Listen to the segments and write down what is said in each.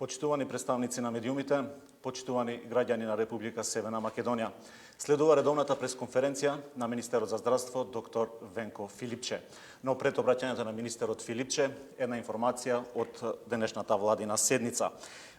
Почитувани представници на медиумите, почитувани граѓани на Република Северна Македонија. Следува редовната пресконференција на министерот за здравство доктор Венко Филипче. Но пред обраќањето на министерот Филипче, една информација од денешната владина седница.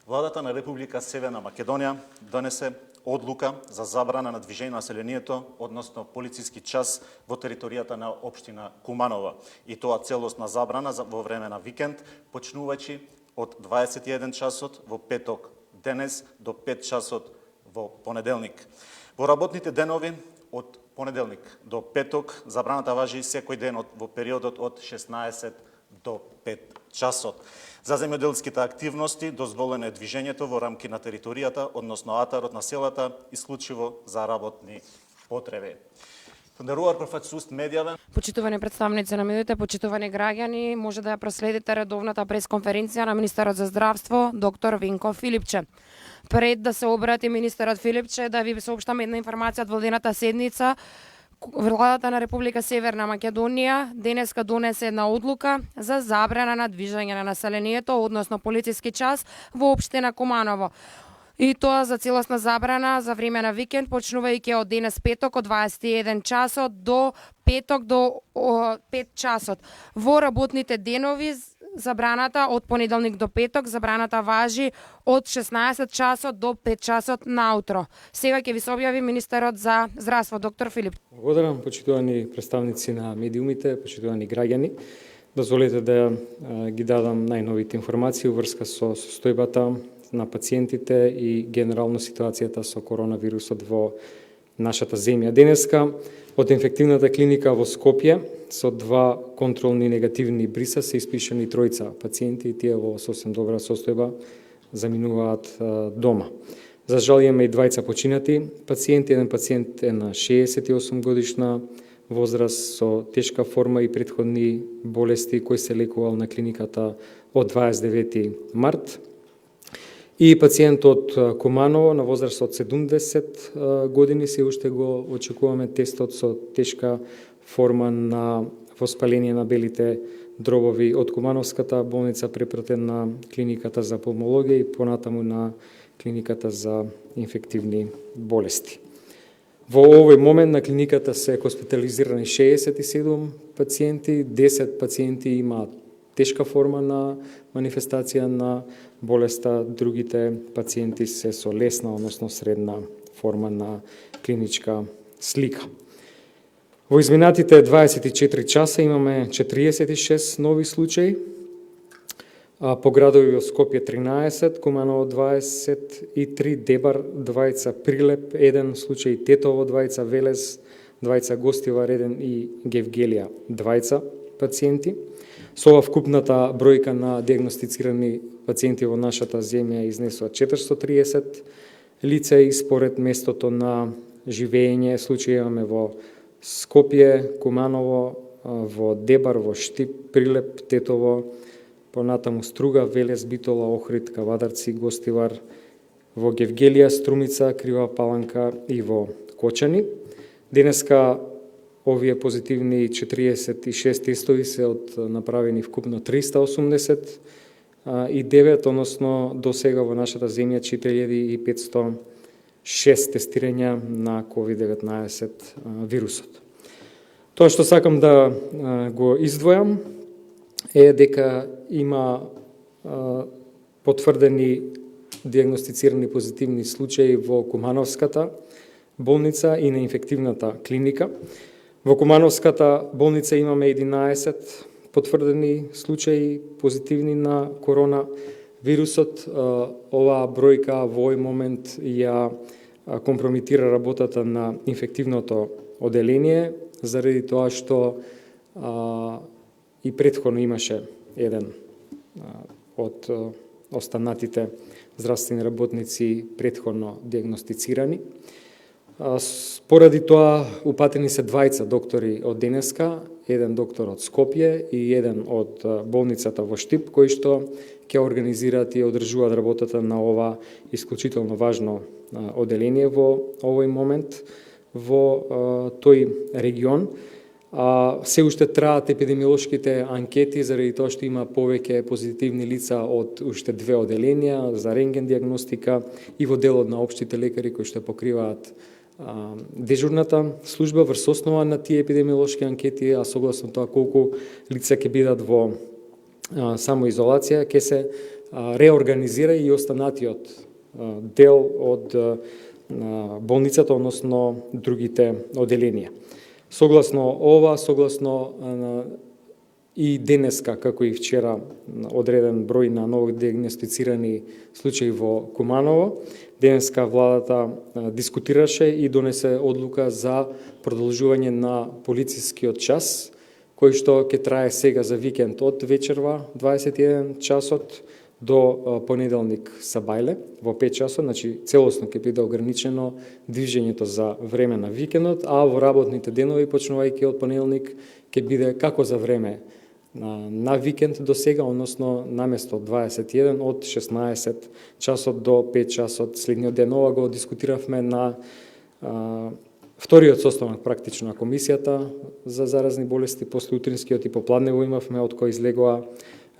Владата на Република Северна Македонија донесе одлука за забрана на движење на населението, односно полициски час во територијата на општина Куманово. И тоа целосна забрана во време на викенд, почнувајќи од 21 часот во петок денес до 5 часот во понеделник. Во работните денови од понеделник до петок забраната важи секој ден во периодот од 16 до 5 часот. За земјоделските активности дозволено е движењето во рамки на територијата, односно атарот на селата, исклучиво за работни потреби. Почитувани представници на медиите, почитувани граѓани, може да ја проследите редовната пресконференција на министерот за здравство доктор Венко Филипче. Пред да се обрати министерот Филипче, да ви соопштам една информација од владината седница. Владата на Република Северна Македонија денеска донесе една одлука за забрана на движење на населението, односно полициски час во општина Куманово. И тоа за целосна забрана за време на викенд, почнувајќи од денес петок од 21 часот до петок до 5 часот. Во работните денови забраната од понеделник до петок, забраната важи од 16 часот до 5 часот наутро. Сега ќе ви се објави министерот за здравство доктор Филип. Благодарам, почитувани представници на медиумите, почитувани граѓани. Дозволете да ги дадам најновите информации врска со состојбата на пациентите и генерално ситуацијата со коронавирусот во нашата земја. Денеска од инфективната клиника во Скопје со 2 контролни негативни бриса се испишани 3 пациенти и тие во сосем добра состојба заминуваат дома. За жал имаме и 2 починати пациенти, еден пациент е на 68 годишна возраст со тешка форма и претходни болести кој се лекувал на клиниката од 29 март. И пациент од Куманово на возраст од 70 години се уште го очекуваме тестот со тешка форма на воспаление на белите дробови од Кумановската болница препратен на клиниката за пулмологија и понатаму на клиниката за инфективни болести. Во овој момент на клиниката се хоспитализирани 67 пациенти, 10 пациенти имаат тешка форма на манифестација на болеста, другите пациенти се со лесна, односно средна форма на клиничка слика. Во изминатите 24 часа имаме 46 нови случаи, по градови во Скопје 13, Куманово 23, Дебар 2, Прилеп 1 случај, Тетово 2, Велес 2, Гостивар 1 и Гевгелија 2 пациенти. Со ова вкупната бројка на диагностицирани пациенти во нашата земја изнесува 430 лица и според местото на живење случаи имаме во Скопје, Куманово, во Дебар, во Штип, Прилеп, Тетово, понатаму Струга, Велес, Битола, Охрид, Кавадарци, Гостивар, во Гевгелија, Струмица, Крива Паланка и во Кочани. Денеска овие позитивни 46 тестови се од направени вкупно 389, односно до сега во нашата земја 4506 тестирања на COVID-19 вирусот. Тоа што сакам да го издвојам е дека има потврдени диагностицирани позитивни случаи во Кумановската болница и на инфективната клиника. Во Кумановската болница имаме 11 потврдени случаи позитивни на коронавирусот. Оваа бројка во овој момент ја компрометира работата на инфективното оделение, заради тоа што и претходно имаше еден од останатите здравствени работници претходно диагностицирани. Поради тоа упатени се 2 доктори од денеска, еден доктор од Скопје и еден од болницата во Штип, кои што ќе организираат и одржуваат работата на ова исклучително важно оделение во овој момент во тој регион. Се уште траат епидемиолошките анкети, заради тоа што има повеќе позитивни лица од уште 2 оделенија за рентген диагностика и во делот на општите лекари кои што покриваат дежурната служба врз основа на тие епидемиолошки анкети, а согласно тоа колку лица ќе бидат во самоизолација, ќе се реорганизира и останатиот дел од болницата, односно другите оделенија. Согласно ова, и денеска, како и вчера, одреден број на ново диагностицирани случаи во Куманово, денеска владата дискутираше и донесе одлука за продолжување на полицискиот час, кој што ќе трае сега за викенд од вечерва 21 часот до понеделник сабајле во 5 часот, значи целосно ќе биде ограничено движењето за време на викендот, а во работните денови, почнувајќи од понеделник, ќе биде како за време на викенд до сега, односно наместо 21 од 16 часот до 5 часот следниот ден. Ова го дискутиравме на вториот состанок практично на комисијата за заразни болести, после утринскиот и попладнево имавме, од кој излегоа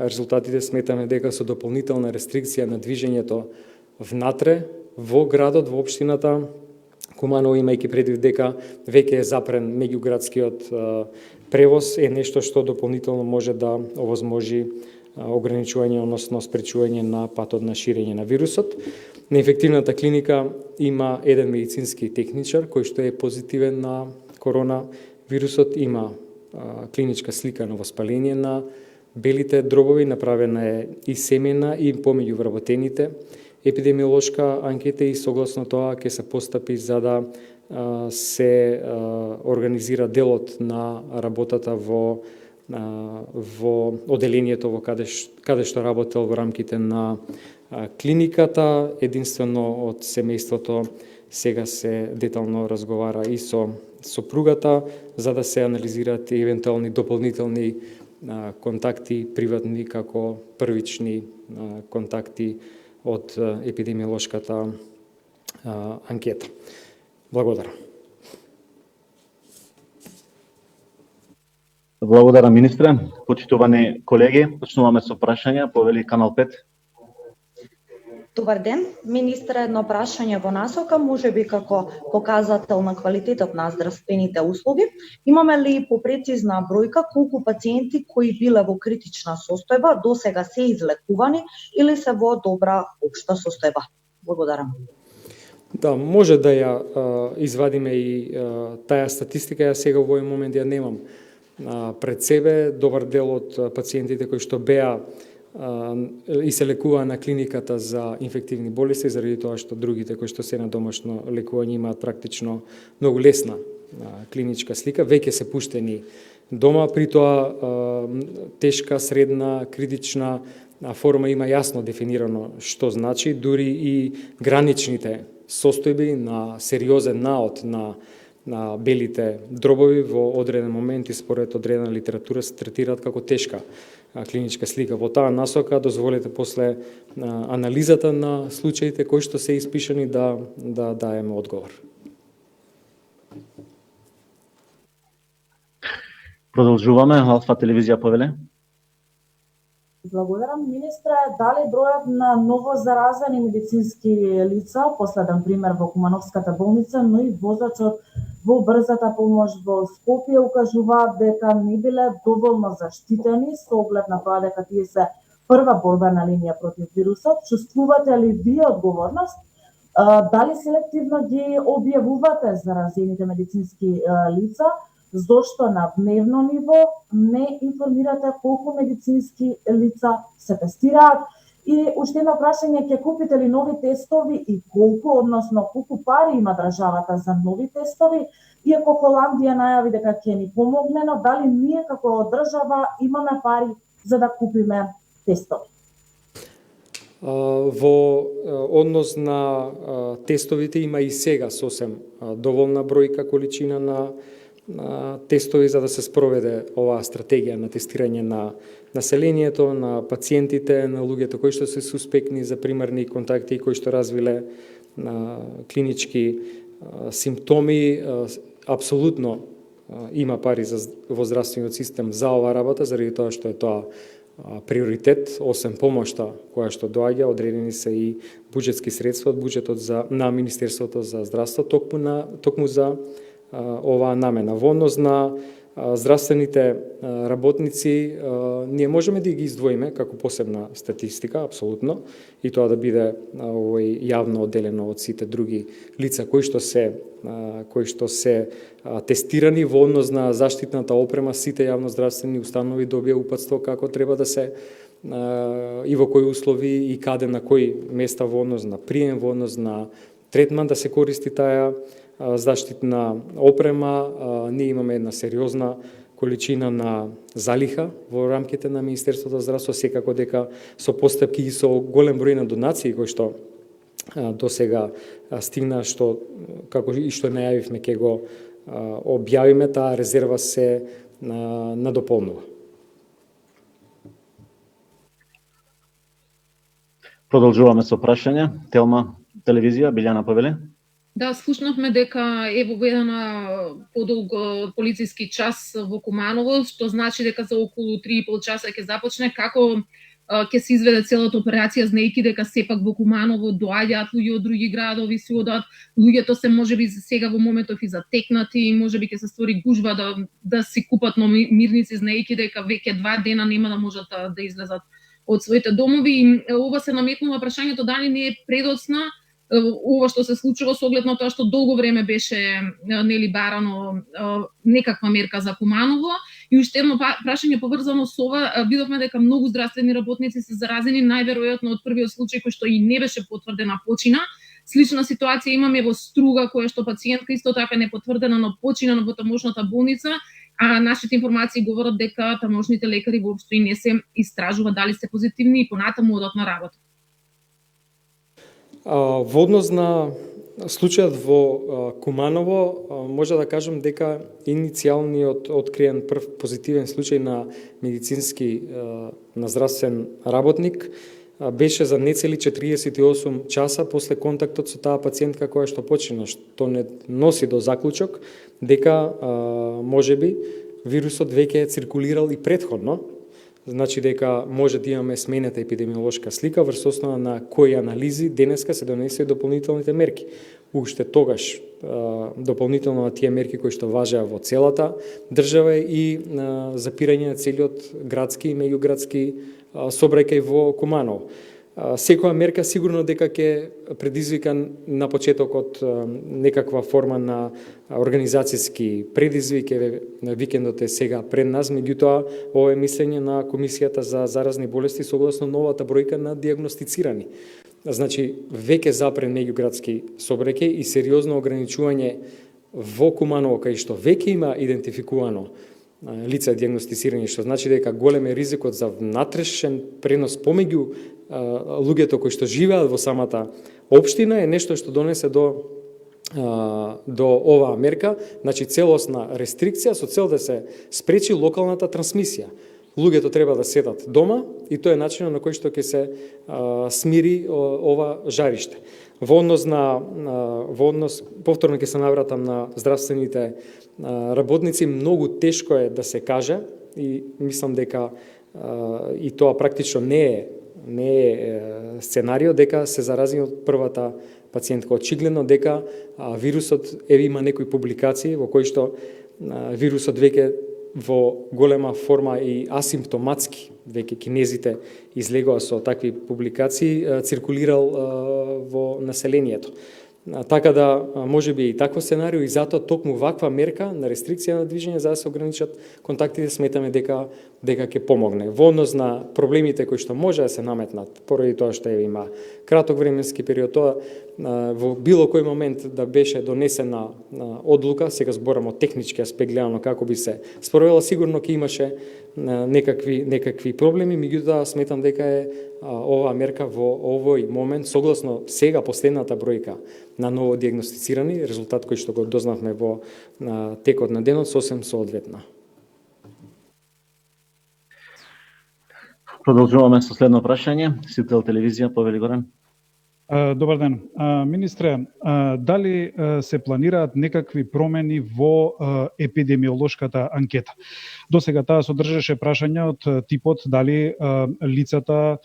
резултатите. Сметаме дека со дополнителна рестрикција на движењето внатре во градот, во општината Куманово, имајќи предвид дека веќе е запрен меѓуградскиот превоз, е нешто што дополнително може да овозможи ограничување, односно спречување на патот на ширење на вирусот. На инфективната клиника има еден медицински техничар кој што е позитивен на коронавирусот, има клиничка слика на воспаление на белите дробови, направена е и семена и помеѓу вработените епидемиолошка анкета и согласно тоа ќе се постапи за да се организира делот на работата во оделението во каде што работел во рамките на клиниката. Единствено од семејството сега се детално разговара и со сопругата за да се анализираат и евентуални дополнителни контакти приватни како првични контакти од епидемиолошката анкета. Благодарам. Благодарам, министре. Почитувани колеги, почнуваме со прашања. Повели Канал 5. Добар ден, министре, едно прашање во насока, можеби како показател на квалитетот на здравствените услуги. Имаме ли попрецизна бројка колку пациенти кои биле во критична состојба досега се излекувани или се во добра општа состојба? Благодарам. Да, може да ја извадиме и таа статистика, ја сега во овој момент ја немам пред себе. Добар дел од пациентите кои што беа и се лекуваа на клиниката за инфективни болести, заради тоа што другите кои што се на домашно лекување имаат практично многу лесна клиничка слика, веќе се пуштени дома, при тоа тешка, средна, критична форма има јасно дефинирано што значи, дури и граничните состојби на сериозен наод на белите дробови во одреден момент и според одредена литература се третираат како тешка клиничка слика. Во таа насока дозволете после анализата на случаите кои што се испишани да даеме одговор. Продолжуваме. Алфа телевизија повеле. Благодарам, министре. Дали бројот на ново заразени медицински лица, последен пример во Кумановската болница, но и возачот во брзата помош во Скопје укажуваат дека не биле доволно заштитени со оглед на тоа дека тие се прва борбена линија против вирусот? Чувствувате ли вие одговорност? Дали селективно ги објавувате заразените медицински лица? Зошто на дневно ниво не информирате колку медицински лица се тестираат? И уште едно прашање, ќе купите ли нови тестови и колку, односно колку пари има државата за нови тестови? Иако Холандија најави дека ќе ни помогне, но дали ние како држава имаме пари за да купиме тестови? Во однос на тестовите има и сега сосем доволна бројка, количина на тестови за да се спроведе оваа стратегија на тестирање на населението, на пациентите, на луѓето кои што се суспектни за примарни контакти и кои што развиле клинички симптоми. Апсолутно има пари во здравствениот систем за ова работа, заради тоа што е тоа приоритет, освен помошта која што доаѓа, одредени се и буџетски средства од буџетот на Министерството за здравство токму за оваа намена. Во однос на здравствените работници, ние можеме да ги издвоиме како посебна статистика, апсолутно, и тоа да биде јавно одделено од сите други лица кои што се тестирани во однос на заштитната опрема. Сите јавноздравствени установи добија упатство како треба да се и во кои услови и каде, на кои места во однос на прием, во однос на третман да се користи таа заштитна опрема. Ние имаме една сериозна количина на залиха во рамките на Министерството за здравство, секако дека со постапки и со голем број на донации кои што до сега стигна, што како и што најавивме ќе го објавиме, таа резерва се надополнува. Продолжуваме со прашање. Телма телевизија, Билјана Павеле. Да, слушнавме дека во еден подолг полициски час во Куманово, што значи дека за околу 3,5 часа ќе започне. Како ќе се изведе целата операција, знаејќи дека сепак во Куманово доаѓаат луѓе од други градови, си одат, луѓето се можеби сега во моментов и затекнати, можеби ќе се створи гужва да си купат мирници, знаејќи дека веќе 2 дена нема да можат да излезат од своите домови. И ова се наметнува прашањето дали не е предоцна ова што се случува со оглед на тоа што долго време беше барано некаква мерка за Куманово. И уште едно прашање поврзано со ова, видовме дека многу здравствени работници се заразени, најверојатно од првиот случај кој што и не беше потврдена почина. Слична ситуација имаме во Струга, која што пациентка исто така не потврдена, но почина во тамошната болница, а нашите информации говорат дека тамошните лекари воопшто и не се истражува дали се позитивни и понатаму одат на работа. Во однос на случајот во Куманово, може да кажем дека иницијалниот откриен прв позитивен случај на медицински на здравствен работник беше за нецели 48 часа после контактот со таа пациентка која што почина, што не носи до заклучок дека можеби вирусот веќе е циркулирал и претходно. Значи дека може да имаме сменета епидемиолошка слика врз основа на кои анализи денеска се донесоа дополнителните мерки. Уште тогаш дополнително на тие мерки кои што важеа во целата држава и запирање на целиот градски и меѓуградски сообраќај во Куманово. Секоја мерка сигурно дека ќе предизвика на почетокот некаква форма на организацијски предизвик, викендот е сега пред нас, меѓутоа ова е мислење на Комисијата за заразни болести согласно новата бројка на дијагностицирани. Значи, веќе запрен меѓуградски сообраќај и сериозно ограничување во Куманово, кај што веќе има идентификувано лица дијагностицирани, што значи дека голем е ризикот за внатрешен пренос помеѓу луѓето кои што живеат во самата општина, е нешто што донесе до оваа мерка, значи целосна рестрикција со цел да се спречи локалната трансмисија. Луѓето треба да седат дома и тоа е начинот на кој што ќе се смири ова жариште. Во однос повторно ќе се навратам на здравствените работници, многу тешко е да се каже и мислам дека и тоа практично не е сценарио дека се зарази од првата пациентка. Очигледно дека вирусот има некои публикации во кои што вирусот веќе во голема форма и асимптоматски, веќе кинезите излегоа со такви публикации, циркулирал во населението. Така да може би и такво сценарио и затоа токму ваква мерка на рестрикција на движење за да се ограничат контактите сметаме дека ќе помогне. Во однос на проблемите кои што може да се наметнат поради тоа што има краток временски период, тоа во било кој момент да беше донесена одлука, сега зборам од технички аспект гледано како би се спровела, сигурно ќе имаше некакви проблеми, меѓутоа сметам дека е оваа мерка во овој момент согласно сега последната бројка на ново дијагностицирани, резултат кој што го дознавме во текот на денот, сосем соодветна. Продолжуваме со следно прашање. Сител телевизија, Павел Горан. Добар ден. Министре, дали се планираат некакви промени во епидемиолошката анкета? До сега таа содржаше прашања од типот дали лицата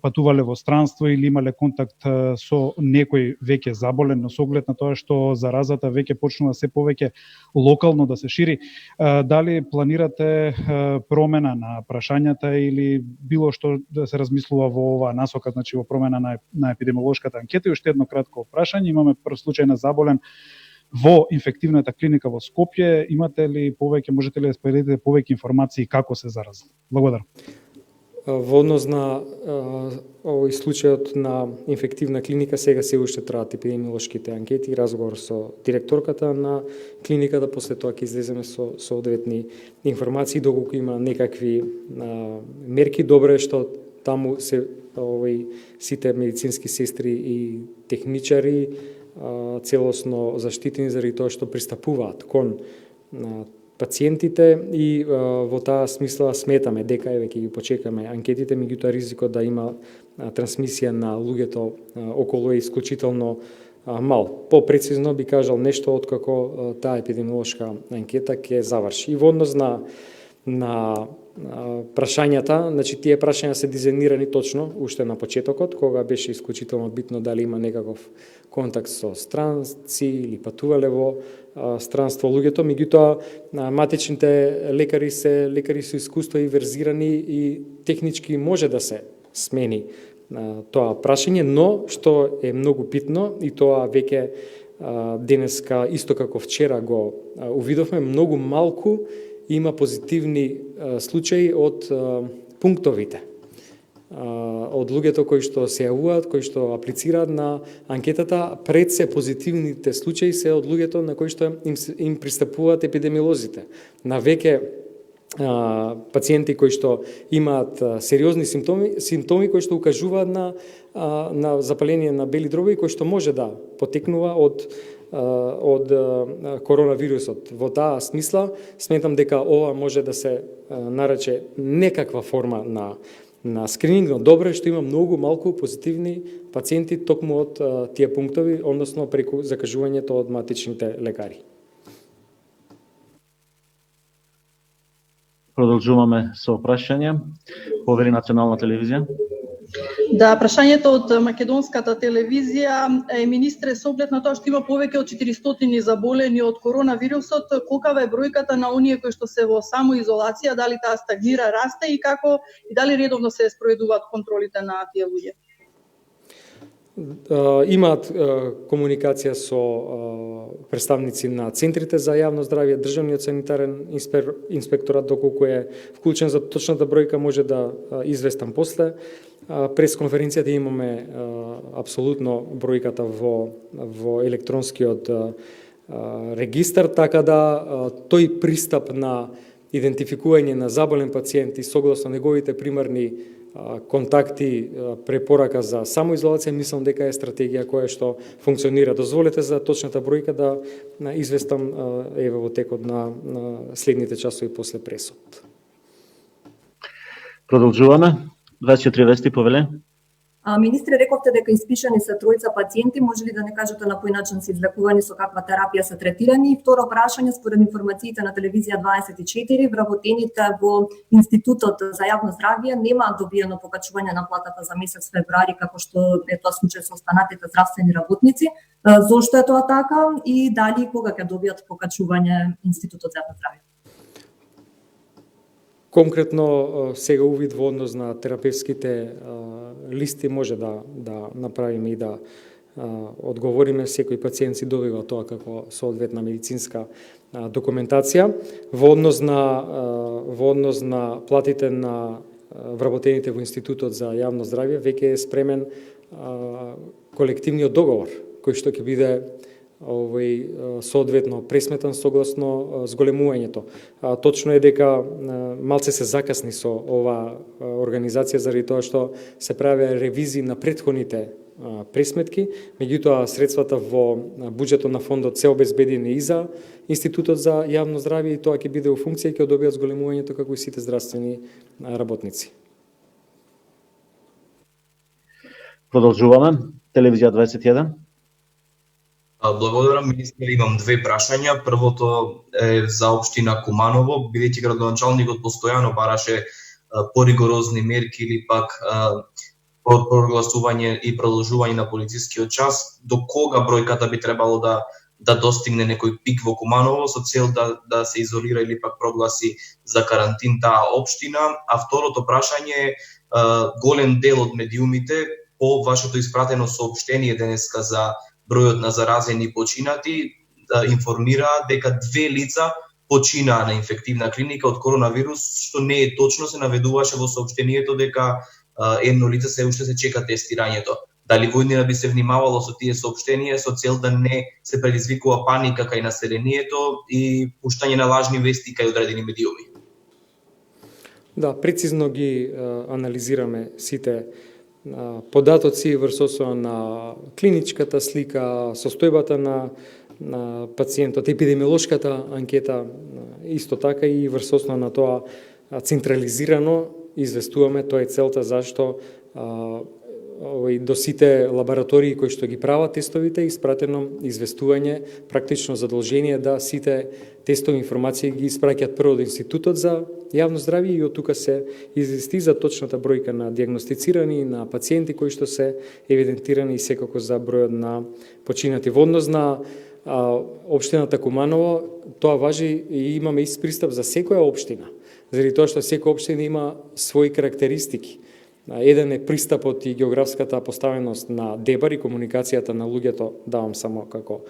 патувале во странство или имале контакт со некој веќе заболен, но со оглед на тоа што заразата веќе почнува се повеќе локално да се шири. Дали планирате промена на прашањата или било што да се размислува во оваа насока, значи во промена на епидемиолошката анкета? И уште едно кратко прашање, имаме прв случај на заболен во инфективната клиника во Скопје. Имате ли повеќе, можете ли да споделите повеќе информации како се заразил? Благодарам. Во однос на овој случајот на инфективна клиника, сега се уште траат епидемиолошките анкети и разговор со директорката на клиниката, после тоа ќе излеземе со соодветни информации, доколку има некакви мерки. Добро е што таму се сите медицински сестри и техничари целосно заштитени заради тоа што пристапуваат кон пациентите и во таа смисла сметаме дека веќе ги почекаме анкетите, меѓутоа ризикот да има трансмисија на луѓето околу е исклучително мал. Попрецизно би кажал нешто откако таа епидемиолошка анкета ќе заврши. И во однос на прашањата, значи тие прашања се дизајнирани точно уште на почетокот, кога беше исклучително битно дали има некаков контакт со странци или патувале во странство луѓето, меѓутоа матичните лекари со искуство и верзирани и технички може да се смени тоа прашање, но што е многу битно и тоа веќе денеска исто како вчера го увидовме, многу малку има позитивни случаи од пунктовите, од луѓето кои што се јавуваат, кои што аплицираат на анкетата. Пред се позитивните случаи се од луѓето на кои што им пристапуваат епидемиолозите. На веќе пациенти кои што имаат сериозни симптоми кои што укажуваат на запаление на бели дробови, кои што може да потекнува од коронавирусот. Во таа смисла сметам дека ова може да се нарече некаква форма на скрининг, но добро е што има многу малку позитивни пациенти токму од тие пунктови, односно преку закажувањето од матичните лекари. Продолжуваме со прашање. Повери Национална телевизија. Да, прашањето од македонската телевизија е, министре, со оглед на тоа што има повеќе од 400 заболени од коронавирусот, колкава е бројката на оние кои што се во самоизолација, дали таа стагнира, расте и како и дали редовно се спроведуваат контролите на тие луѓе? Имаат комуникација со представници на центрите за јавно здравје, државниот санитарен инспекторат, доколку е вклучен за точната бројка, може да известам после. Прес конференцијата имаме апсолутно бројката во електронскиот регистар, така да тој пристап на идентификување на заболен пациент и согласно неговите примарни контакти, препорака за самоизолација, мислам дека е стратегија која што функционира. Дозволете за точната бројка да известам еве во текот на следните часови после пресот. Продолжуваме. 24 вести, повеле. Министре, рековте дека испишани се тројца пациенти, може ли да не кажете на кој начин се излекувани, со каква терапија се третирани? И второ прашање, според информациите на телевизија 24, вработените во Институтот за јавно здравје нема добиено покачување на платата за месец февруари, како што е тоа случај со останатите здравствени работници. Зошто е тоа така и дали кога ќе добијат покачување Институтот за јавно здравје? Конкретно сега увид во однос на терапевските листи може да направиме и да одговориме. Секој пациент си добива тоа како соодветна медицинска документација. Во однос на платите на вработените во Институтот за јавно здравје, веќе е спремен колективниот договор кој што ќе биде соодветно пресметан согласно зголемувањето. Точно е дека малце се закасни со ова организација заради тоа што се правеа ревизии на претходните пресметки, меѓутоа средствата во буџетот на фондот се обезбедени и за Институтот за јавно здравје и тоа ќе биде во функција и ќе добијат зголемувањето како и сите здравствени работници. Продолжуваме. Телевизија 21. Благодарам, министре, имам две прашања. Првото е за општина Куманово, бидејќи градоначалникот постојано бараше поригорозни мерки или пак прогласување и продолжување на полицискиот час. До кога бројката би требало да достигне некој пик во Куманово со цел да се изолира или пак прогласи за карантин таа општина? А второто прашање е голем дел од медиумите по вашето испратено соопштение денеска за бројот на заразени и починати информираат дека 2 лица починаа на инфективна клиника од коронавирус, што не е точно. Се наведуваше во соопштението дека едно лице се уште се чека тестирањето. Дали војднина би се внимавало со тие соопштенија со цел да не се предизвикува паника кај населението и пуштање на лажни вести кај одредени медиуми? Да, прецизно ги анализираме сите податоци врз основа на клиничката слика, состојбата на пациентот, епидемиолошката анкета, исто така и врз основа на тоа централизирано известуваме. Тоа е целта зашто до сите лаборатории кои што ги прават тестовите испратено известување, практично задолжение да сите тестови информации ги испраќаат прво до Институтот за јавно здравје и од тука се извести за точната бројка на дијагностицирани, на пациенти кои што се евидентирани и секако за бројот на починати. Во однос на општината Куманово, тоа важи и имаме ист пристап за секоја општина, заради тоа што секоја општина има своји карактеристики. Еден е пристапот и географската поставеност на Дебар и комуникацијата на луѓето, давам само како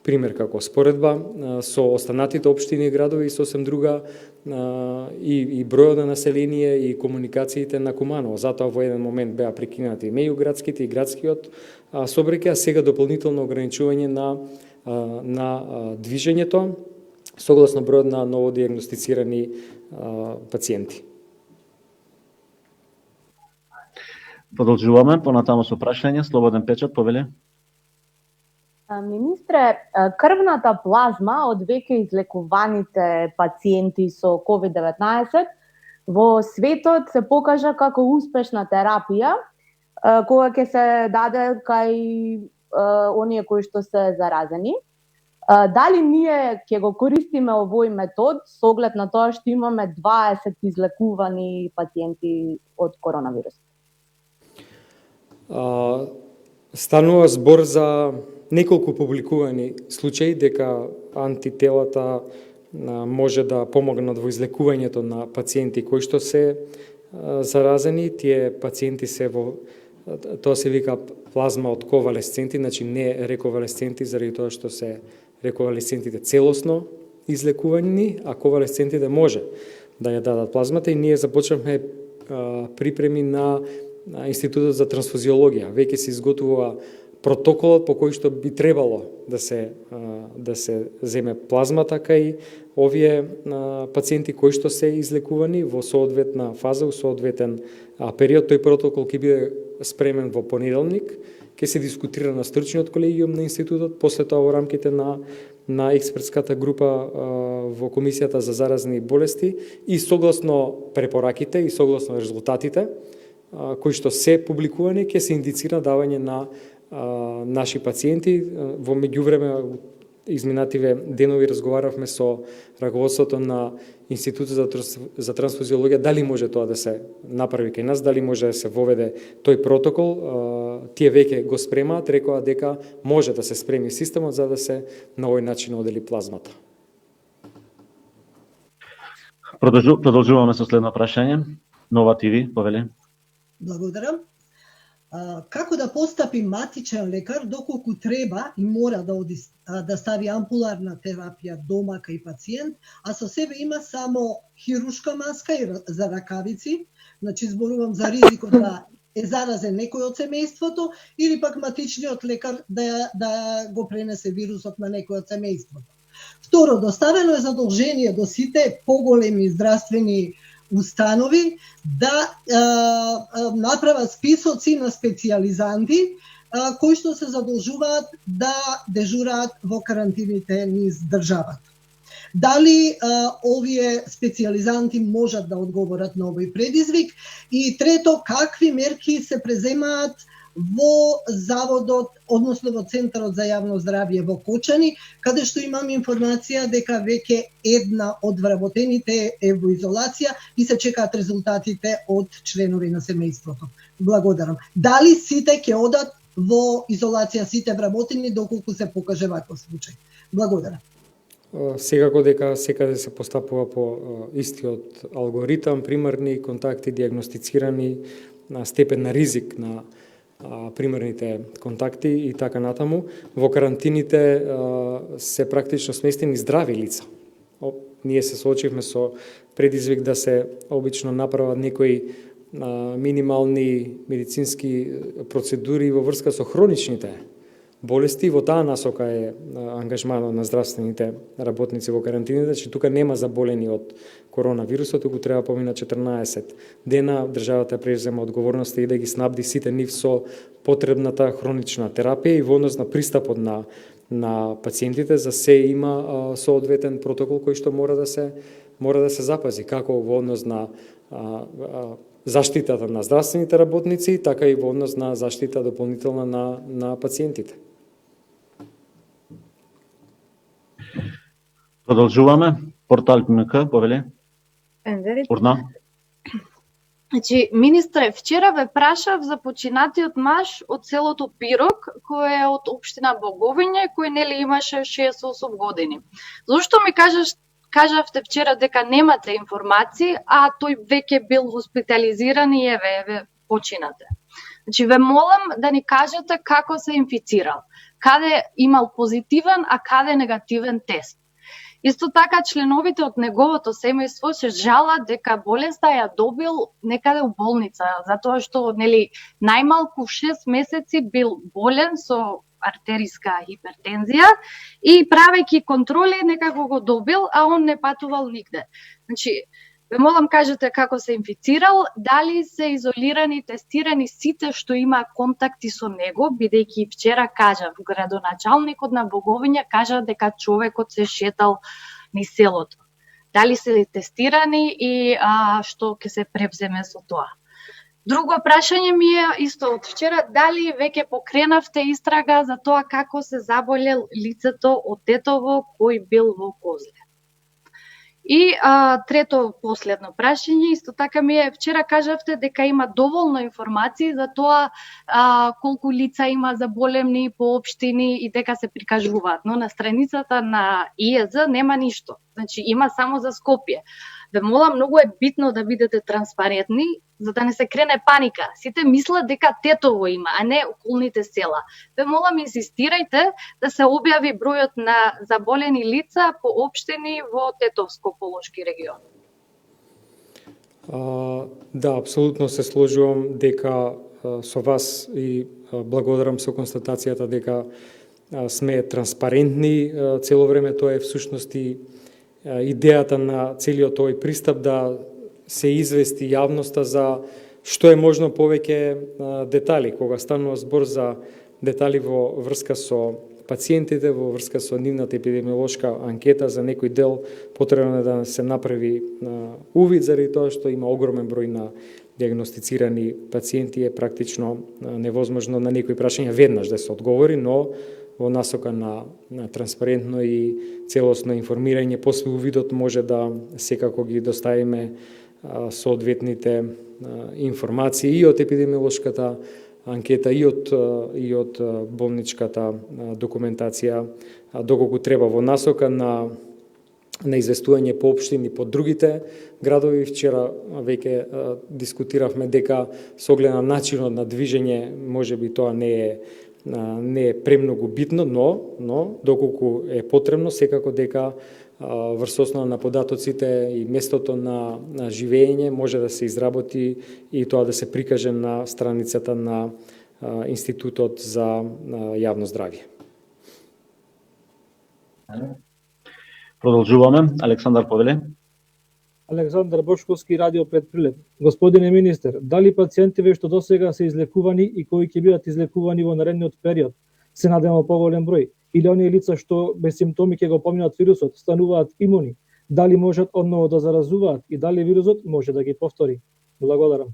пример, како споредба, со останатите општини и градови и сосем друга и бројот на население и комуникациите на Куманово. Затоа во еден момент беа прекинати меѓуградските и градскиот сообраќај, а сега дополнително ограничување на движењето согласно бројот на новодијагностицирани пациенти. Продолжуваме понатаму со прашање. Слободен печат, повеле. Министре, крвната плазма од веќе излекуваните пациенти со COVID-19 во светот се покажа како успешна терапија кога ќе се даде кај оние кои што се заразени. Дали ние ќе го користиме овој метод со оглед на тоа што имаме 20 излекувани пациенти од коронавирус? Станува збор за неколку публикувани случаи дека антителата може да помогнат во излекувањето на пациенти кои што се заразени. Тие пациенти се во тоа се вика плазма од ковалесценти, значи не рековалесценти, заради тоа што се рековалесцентите целосно излекувани, а ковалесцентите може да ја дадат плазмата и ние започнавме припреми на Институтот за трансфузиологија. Веќе се изготвува протоколот по кој што би требало да се земе плазмата кај овие пациенти кои што се излекувани во соодветна фаза, во соодветен период. Тој протокол ќе биде спремен во понеделник, ќе се дискутира на стручниот колегиум на институтот, после тоа во рамките на експертската група во Комисијата за заразни болести и согласно препораките и согласно резултатите кои што се публикувани, ќе се индицира давање на наши пациенти. Во меѓувреме, изминативе денови разговаравме со раководството на Институтот за трансфузиологија, дали може тоа да се направи кај нас, дали може да се воведе тој протокол. Тие веќе го спремаат, рекоа дека може да се спреми системот за да се на овој начин одели плазмата. Продолжуваме со следно прашање. Нова ТВ, повеле. Благодарам. Како да постапи матичен лекар доколку треба и мора да стави ампуларна терапија дома кај пациент, а со себе има само хируршка маска и за ракавици, значи зборувам за ризикот да е заразен некој од семејството или пак матичниот лекар да го пренесе вирусот на некој од семејството. Второ, доставено е задолжение до сите поголеми здравствени установи да направат списоци на специјализанти кои што се задолжуваат да дежураат во карантините низ државата. Дали овие специјализанти можат да одговорат на овој предизвик? И трето, какви мерки се преземаат во заводот, односно во Центарот за јавно здравје во Кочани, каде што имам информација дека веќе една од вработените е во изолација и се чекаат резултатите од членови на семејството. Благодарам. Дали сите ќе одат во изолација, сите вработени, доколку се покаже ваков случај? Благодарам. Секако дека секаде се постапува по истиот алгоритам, примарни контакти, диагностицирани на степен на ризик на примерните контакти и така натаму. Во карантините се практично сместени здрави лица. Ние се соочивме со предизвик да се обично направат некои минимални медицински процедури во врска со хроничните болести. Во таа насока е ангажманот на здравствените работници во карантините, че тука нема заболени од коронавирусот, туку треба помина 14 дена, државата презема одговорноста и да ги снабди сите нив со потребната хронична терапија и во однос на пристапот на пациентите за се има соодветен протокол кој што мора да се запази, како во однос на заштитата на здравствените работници, така и во однос на заштита дополнителна на пациентите. Продолжуваме. Портал ПМК, повеле. Урна. Значи, министре, вчера ве прашав за починатиот маж од селото Пирок, кој е од општина Боговиње, кој нели имаше 68 години. Зошто ми кажавте вчера дека немате информации, а тој веќе бил хоспитализиран и еве починате? Значи, ве молам да ни кажете како се инфицирал, каде имал позитивен, а каде негативен тест. Исто така, членовите од неговото семејство се жалат дека болеста ја добил некаде у болница, затоа што нели најмалку 6 месеци бил болен со артериска хипертензија и правејќи контроли некако го добил, а он не патувал нигде. Значи, ве молам кажете како се инфицирал, дали се изолирани, тестирани сите што има контакти со него, бидејќи вчера кажав, градоначалникот на Боговиња кажа дека човекот се шетал низ селото. Дали се тестирани и што ќе се превземе со тоа? Друго прашање ми е исто од вчера, дали веќе покренавте истрага за тоа како се заболел лицето од Тетово кој бил во Козле? И трето, последно прашање, исто така ми е, вчера кажавте дека има доволно информации за тоа колку лица има заболени по општини и дека се прикажуваат, но на страницата на ИЕЗ нема ништо. Значи, има само за Скопје. Ве молам, многу е битно да бидете транспарентни, за да не се крене паника. Сите мислат дека Тетово има, а не околните села. Ве молам, инсистирајте да се објави бројот на заболени лица по општини во Тетовско-Полошки регион. Да, апсолутно се сложувам дека со вас и благодарам со констатацијата дека сме транспарентни цело време. Тоа е всушност и идејата на целиот овој пристап, да се извести јавноста за што е можно повеќе детали, кога станува збор за детали во врска со пациентите, во врска со нивната епидемиолошка анкета. За некој дел потребно е да се направи увид, заради тоа што има огромен број на диагностицирани пациенти, е практично невозможно на некои прашања веднаш да се одговори, но во насока на транспарентно и целосно информирање, после увидот може да секако ги доставиме соодветните информации и од епидемиолошката анкета и од болничката документација, доколку треба во насока на известување по општини по другите градови. Вчера веќе дискутиравме дека со оглед на начинот на движење можеби тоа не е премногу битно, но доколку е потребно, секако дека врз основа на податоците и местото на живење може да се изработи и тоа да се прикаже на страницата на Институтот за јавно здравје. Продолжуваме. Александар, повеле. Александар Бошковски, радио пред прилет. Господине министер, дали пациентиве што досега се излекувани и кои ќе бидат излекувани во наредниот период се надеваме поголем број, или оние лица што без симптоми ќе го поминат вирусот стануваат имуни, дали можат одново да заразуваат и дали вирусот може да ги повтори? Благодарам.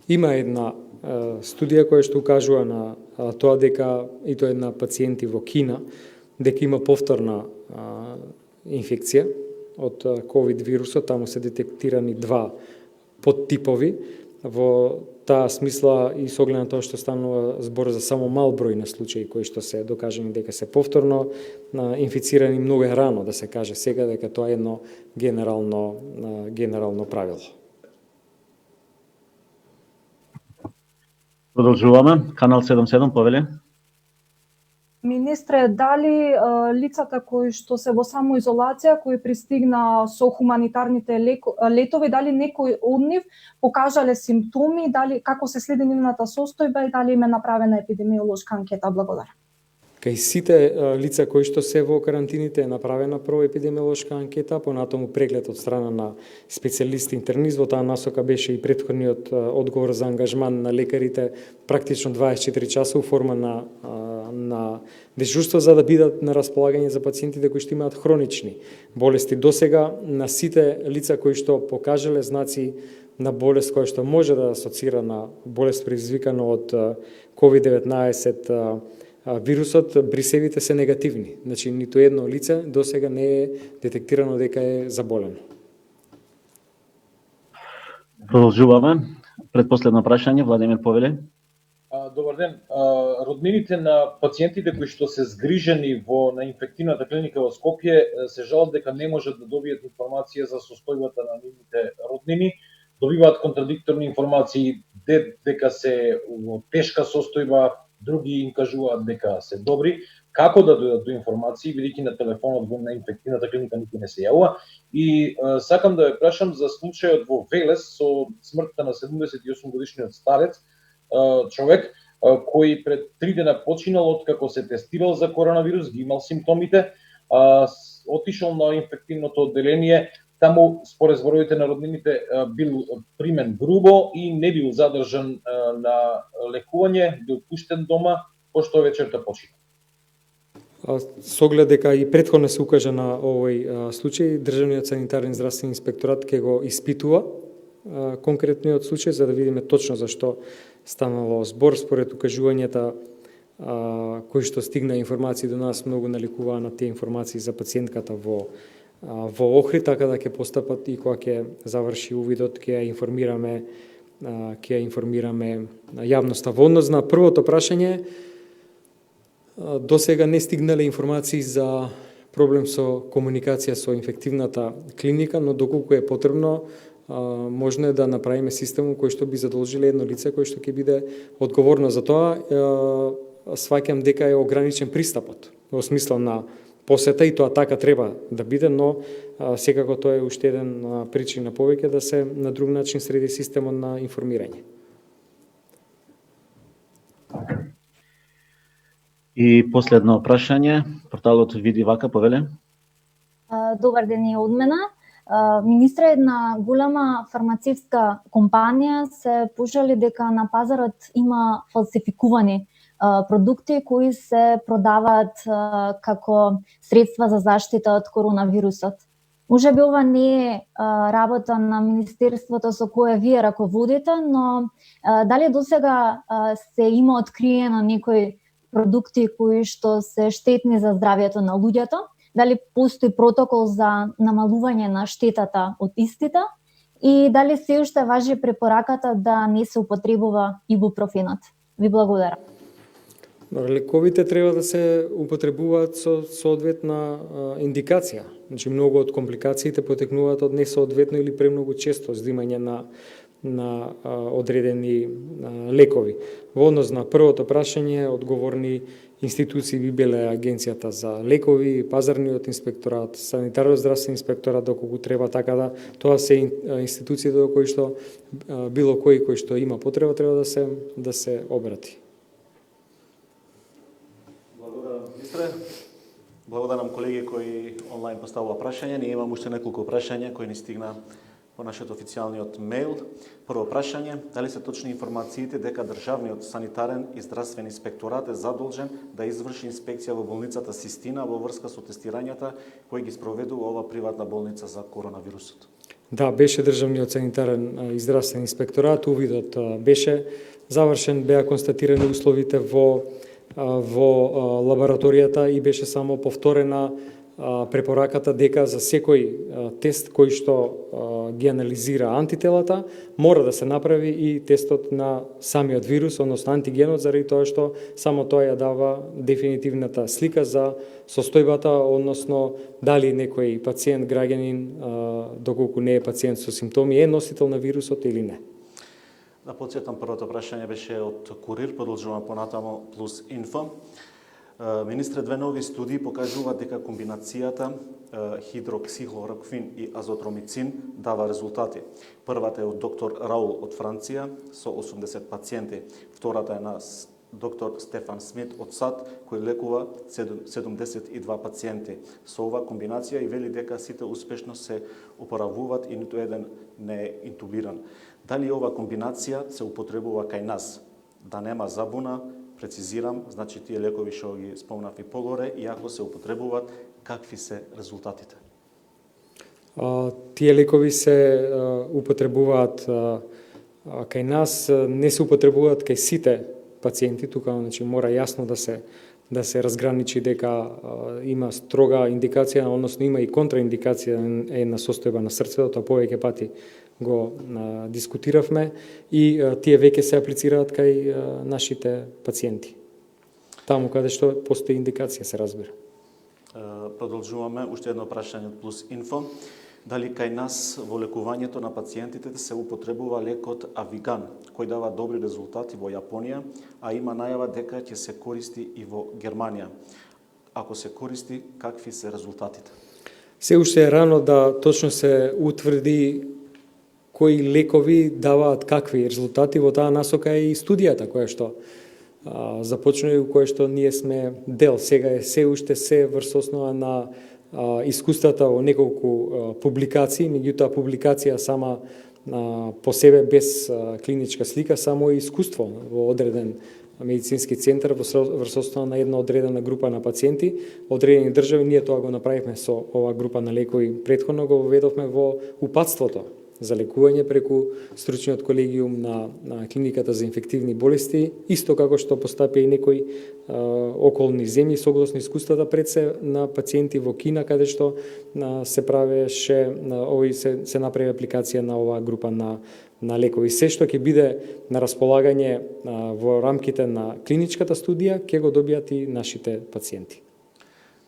Има една студија која што укажува на тоа дека и тоа една пациенти во Кина дека има повторна инфекција од COVID вирусот, таму се детектирани 2 подтипови. Во таа смисла и со оглед на тоа што станува збор за само мал број на случаи кои што се докажани дека се повторно инфицирани, многу е рано да се каже сега дека тоа е едно генерално правило. Продолжуваме. Канал 77, повеле. Министре, дали лицата кои што се во самоизолација, кои пристигна со хуманитарните летови, дали некој од нив покажале симптоми, дали како се следи нивната состојба и дали им е направена епидемиолошка анкета? Благодарам. Кај сите лица кои што се во карантините е направена прво епидемиолошка анкета, понатаму преглед од страна на специјалисти интернист. Во таа насока беше и претходниот одговор за ангажман на лекарите практично 24 часа у форма на дежурство за да бидат на располагање за пациентите кои што имаат хронични болести. Досега на сите лица кои што покажале знаци на болест која што може да асоцира на болест предизвикана од COVID-19 вирусот, брисевите се негативни. Значи, ниту едно лице досега не е детектирано дека е заболено. Продолжуваме. Предпоследно прашање, Владимир Повеле. Добар ден. Роднините на пациентите кои што се згрижени на инфективната клиника во Скопје се жалат дека не можат да добијат информација за состојбата на нивните роднини. Добиваат контрадикторни информации дека се во тешка состојба, други им кажуваат дека се добри. Како да дојдат до информации, бидејќи на телефонот на инфективната клиника никој не се јавува. И сакам да ве прашам за случајот во Велес со смртта на 78 годишниот старец, човек кој пред 3 дена починал откако се тестирал за коронавирус, ги имал симптомите, отишол на инфективното одделение, таму според зборовите на роднините бил примен грубо и не бил задржан на лекување, бил пуштен дома, пошто вечерта почина. Со оглед дека и претходно се укажа на овој случај, Државниот санитарен здравствен инспекторат ќе го испитува конкретниот случај за да видиме точно зашто станало збор. Според укажувањата кои што стигна информации до нас, многу наликуваа на тие информации за пациентката во Охрид, така да ќе постапат и кога ќе заврши увидот, ќе информираме јавноста. Во однос на првото прашање, досега не стигнале информации за проблем со комуникација со инфективната клиника, но доколку е потребно, можно е да направиме систем кој што би задолжиле едно лице кој што ќе биде одговорно за тоа. Сваќам дека е ограничен пристапот во смисла на посета и тоа така треба да биде, но секако тоа е уште еден причина повеќе да се на друг начин среди системот на информирање. И последно прашање, порталот види вака, повеле. Добар ден и од мене. Министре, една голема фармацевтска компанија се пожали дека на пазарот има фалсификувани продукти кои се продаваат како средства за заштита од коронавирусот. Може би ова не е работа на Министерството со кое вие раководите, но дали досега се има откриено некои продукти кои што се штетни за здравјето на луѓето? Дали постои протокол за намалување на штетата од истите? И дали се уште важи препораката да не се употребува ибупрофенот? Ви благодарам. Лековите треба да се употребуваат со соодветна индикација. Значи, многу од компликациите потекнуваат од несоодветно или премногу често здимање на одредени лекови. Во однос на првото прашање, одговорни институции би биле Агенцијата за лекови, Пазарниот инспекторат, Санитарно-здравствен инспекторат, доколку треба, така да тоа се институциите до кои што било кој што има потреба треба да се обрати. Благодарам колеги кои онлайн поставува прашања. Ние имам уште неколку прашања кои ни стигна по нашиот официјалниот мејл. Прво прашање, дали се точни информациите дека Државниот санитарен и здравствен инспекторат е задолжен да изврши инспекција во болницата Систина во врска со тестирањата кои ги спроведува ова приватна болница за коронавирусот? Да, беше Државниот санитарен и здравствен инспекторат, увидот беше завршен беа констатирани условите во лабораторијата и беше само повторена препораката дека за секој тест кој што ги анализира антителата, мора да се направи и тестот на самиот вирус, односно антигенот, заради тоа што само тоа ја дава дефинитивната слика за состојбата, односно дали некој пациент, граѓанин, доколку не е пациент со симптоми, е носител на вирусот или не. Да подсетам, првото прашање беше од Курир, продолжувам понатамо плюс инфо. Министре, две нови студии покажуваат дека комбинацијата хидроксихлороквин и азотромицин дава резултати. Првата е од доктор Раул од Франција со 80 пациенти. Втората е на доктор Стефан Смит од САД, кој лекува 72 пациенти. Со ова комбинација и вели дека сите успешно се опоравуваат и ниту еден не е интубиран. Дали ова комбинација се употребува кај нас? Да нема забуна, прецизирам, значи тие лекови што ги спомнав и погоре, и ако се употребуваат, какви се резултатите? Тие лекови се употребуваат кај нас, не се употребуваат кај сите пациенти, тука значи мора јасно да се разграничи дека има строга индикација, односно има и контраиндикација на состојба на срцето, тоа повеќе пати го дискутиравме, и тие веќе се аплицираат кај нашите пациенти. Таму каде што постои индикација, се разбира. Продолжуваме, уште едно прашање од Плюс Инфо. Дали кај нас во лекувањето на пациентите се употребува лекот Авиган, кој дава добри резултати во Јапонија, а има најава дека ќе се користи и во Германија? Ако се користи, какви се резултатите? Се уште е рано да точно се утврди кои лекови даваат какви резултати. Во таа насока е и студијата која што започна и која што ние сме дел. Сега е се уште се врз основа на искуствата во неколку публикации, меѓутоа публикација сама по себе без клиничка слика, само искуство во одреден медицински центар врз основа на една одредена група на пациенти, одредени држави. Ние тоа го направивме со ова група на лекови, претходно го введовме во упатството за лекување преку стручниот колегиум на клиниката за инфективни болести, исто како што постапи и некои околни земји согласно искуствата пред се на пациенти во Кина, каде што се правеше се направи апликација на оваа група на лекови. Се што ќе биде на располагање во рамките на клиничката студија, ќе го добијат и нашите пациенти.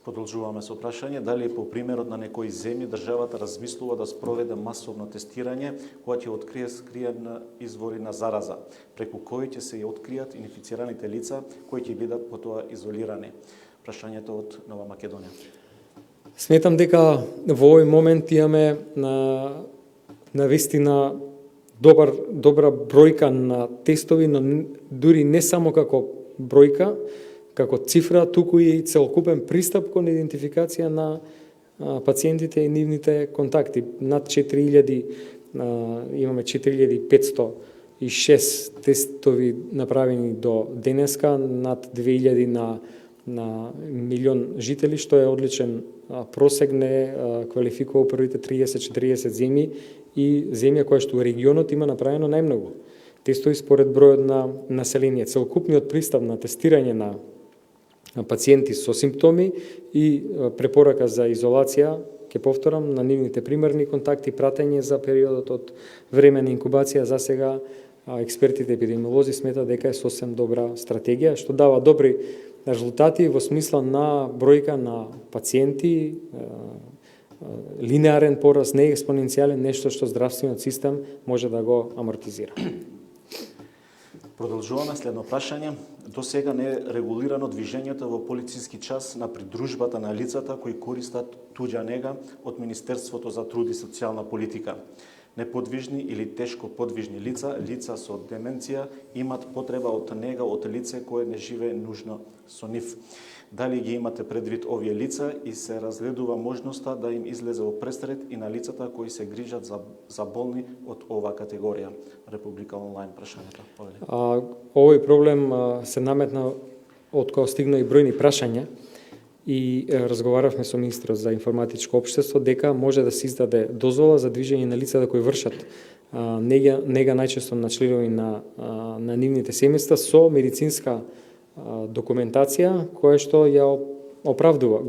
Продолжуваме со прашање, дали по примерот на некои земји државата размислува да спроведе масовно тестирање кога ќе открие скриени извори на зараза, преку кои ќе се откријат инфицираните лица кои ќе бидат потоа изолирани? Прашањето од Нова Македонија. Сметам дека во овој момент имаме навистина добра бројка на тестови, но дури не само како бројка, како цифра, туку и целокупен пристап кон идентификација на пациентите и нивните контакти. Над 4000, имаме 4506 тестови направени до денеска, над 2000 на милион жители, што е одличен просек, не квалификува првите 30-40 земји и земја која што во регионот има направено најмногу тестови според бројот на население. Целокупниот пристап на тестирање на пациенти со симптоми и препорака за изолација, ќе повторам, на нивните примерни контакти, пратење за периодот од време на инкубација, за сега експертите епидемиолози сметаат дека е сосем добра стратегија, што дава добри резултати во смисла на бројка на пациенти, линеарен пораст, не експоненцијален, нешто што здравствениот систем може да го амортизира. Продолжуваме следно прашање. До сега не е регулирано движењето во полициски час на придружбата на лицата кои користат туѓа нега од Министерството за труд и социјална политика. Неподвижни или тешко подвижни лица, лица со деменција, имат потреба од нега од лице кое не живее нужно со нив. Дали ги имате предвид овие лица и се разгледува можноста да им излезе во пресред и на лицата кои се грижат за болни од оваа категорија? Република онлайн прашањето. Овој проблем се наметна од кога стигна и бројни прашања и разговаравме со министрот за информатичко општество дека може да се издаде дозвола за движење на лицата кои вршат нега најчесто на членови на нивните семејства со медицинска документација која што ја го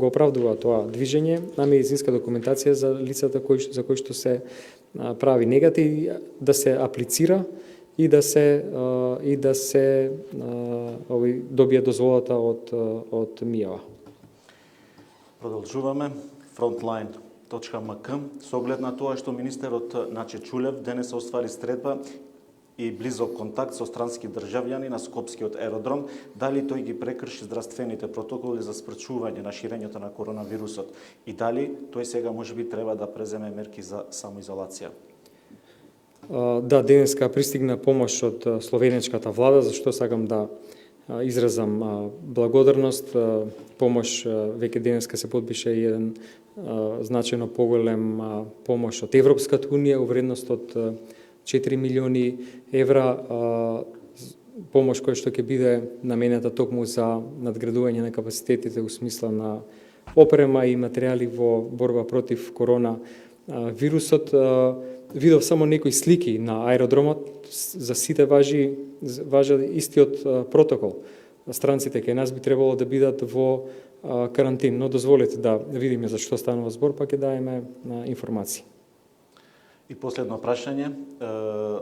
оправдува тоа движење на медицинска документација за лицата за кои што се прави негати, да се аплицира и да се добие дозволата од МИА. Продолжуваме. Frontline.mk со оглед на тоа што министерот Наче Чулев денес оствари средба и близок контакт со странски државјани на Скопскиот аеродром, дали тој ги прекрши здравствените протоколи за спречување на ширењето на коронавирусот и дали тој сега можеби треба да преземе мерки за самоизолација? Да, денеска пристигна помош од словенечката влада, зашто сакам да изразам благодарност. Помош веќе денеска се подпише еден значајно поголем помош од Европската унија у вредност од 4 милиони евра, помош која што ќе биде наменета токму за надградување на капацитетите у смисла на опрема и материјали во борба против корона вирусот. Видов само некои слики на аеродромот, за сите важа истиот протокол. Странците кај нас би требало да бидат во карантин, но дозволете да видиме за што станува збор, па ќе даеме информации. И последно прашање,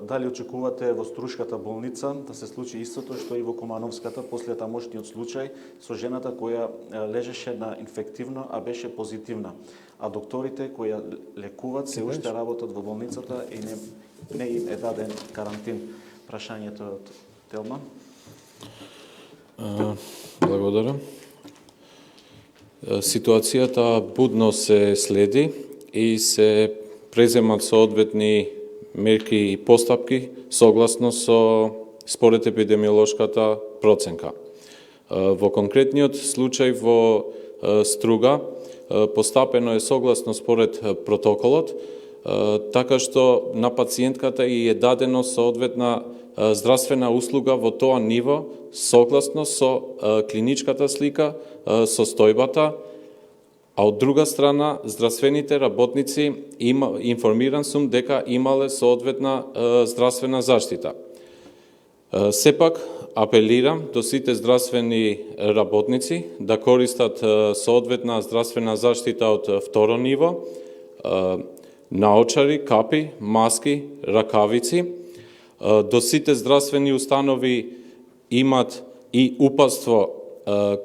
дали очекувате во Струшката болница да се случи истото што и во Кумановската после тамошниот случај со жената која лежеше на инфективно, а беше позитивна, а докторите кои ја лекуваат се уште работат во болницата и не им е даден карантин? Прашањето од Телма. Благодарам. Ситуацијата будно се следи и се преземат соодветни мерки и постапки согласно според епидемиолошката проценка. Во конкретниот случај во Струга постапено е согласно според протоколот, така што на пациентката и е дадено соодветна здравствена услуга во тоа ниво согласно со клиничката слика, состојбата. А од друга страна, здравствените работници, информиран сум дека имале соодветна здравствена заштита. Сепак, апелирам до сите здравствени работници да користат соодветна здравствена заштита од второ ниво, наочари, капи, маски, ракавици. До сите здравствени установи имат и упатство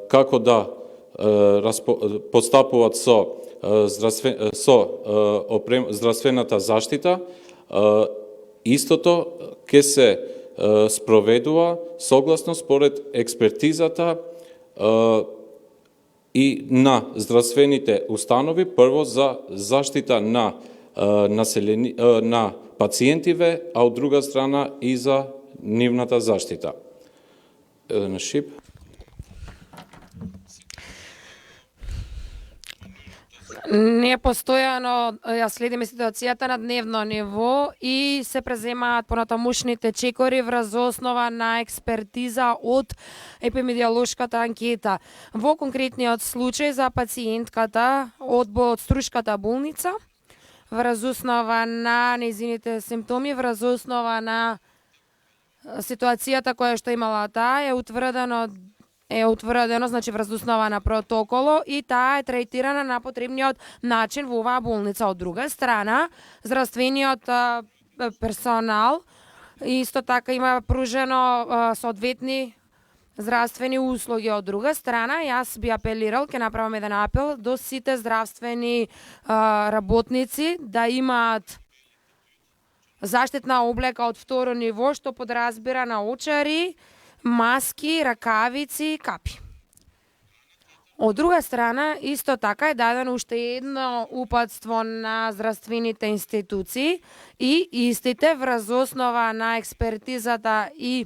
како да постапуваат со здравствената заштита. Истото ќе се спроведува согласно според експертизата и на здравствените установи, прво за заштита на пациентиве, а од друга страна и за нивната заштита. На шип. Не постојано ја следиме ситуацијата на дневно ниво и се преземаат понатамушните чекори врз основа на експертиза од епидемиолошката анкета. Во конкретниот случај за пациентката од Струшката болница, врз основа на нејзините симптоми, врз основа на ситуацијата која што имала таа, е утврдено, значи врз основа на протоколо и таа е третирана на потребниот начин во оваа болница. Од друга страна, здравствениот персонал исто така има пружено соодветни здравствени услуги. Од друга страна, јас би апелирал, ќе направам еден апел до сите здравствени работници да имаат заштитна облека од второ ниво, што подразбира наочари, маски, ракавици, капи. Од друга страна, исто така е дадено уште едно упатство на здравствените институции и истите врз основа на експертизата и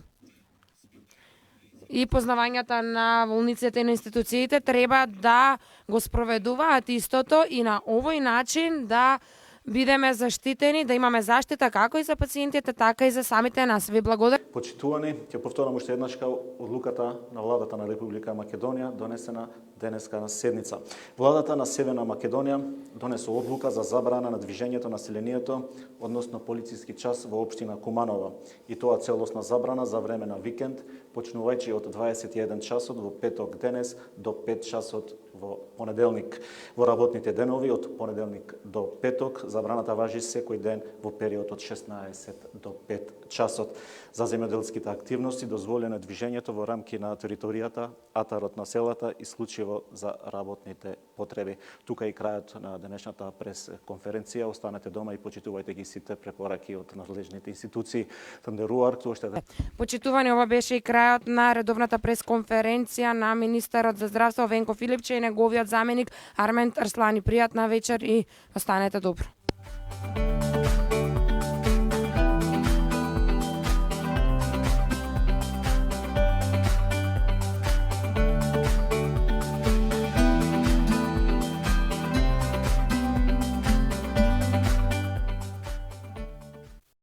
познавањата на болниците и на институциите треба да го спроведуваат истото и на овој начин да бидеме заштитени, да имаме заштита како и за пациентите, така и за самите нас. Ви благодарам. Почитувани, ќе повторам уште еднашка одлуката на владата на Република Македонија донесена денеска на седница. Владата на Северна Македонија донесе одлука за забрана на движењето на населението, односно полициски час во општина Куманово, и тоа целосна забрана за време на викенд, почнувајќи од 21 часот во петок денес до 5 часот во понеделник. Во работните денови од понеделник до петок забраната важи секој ден во период од 16 до 5 часот. За земјоделските активности дозволено движењето во рамки на територијата, атарот на селата, исклучиво за работните потреби. Тука и крајот на денешната прес-конференција. Останете дома и почитувајте ги сите препораки од надлежните институции. Тандеруар, Почитувани, ова беше и крајот на редовната прес-конференција на министерот за здравство Венко Филипче и неговиот заменик Армен Арслани. Пријатна вечер и останете добро.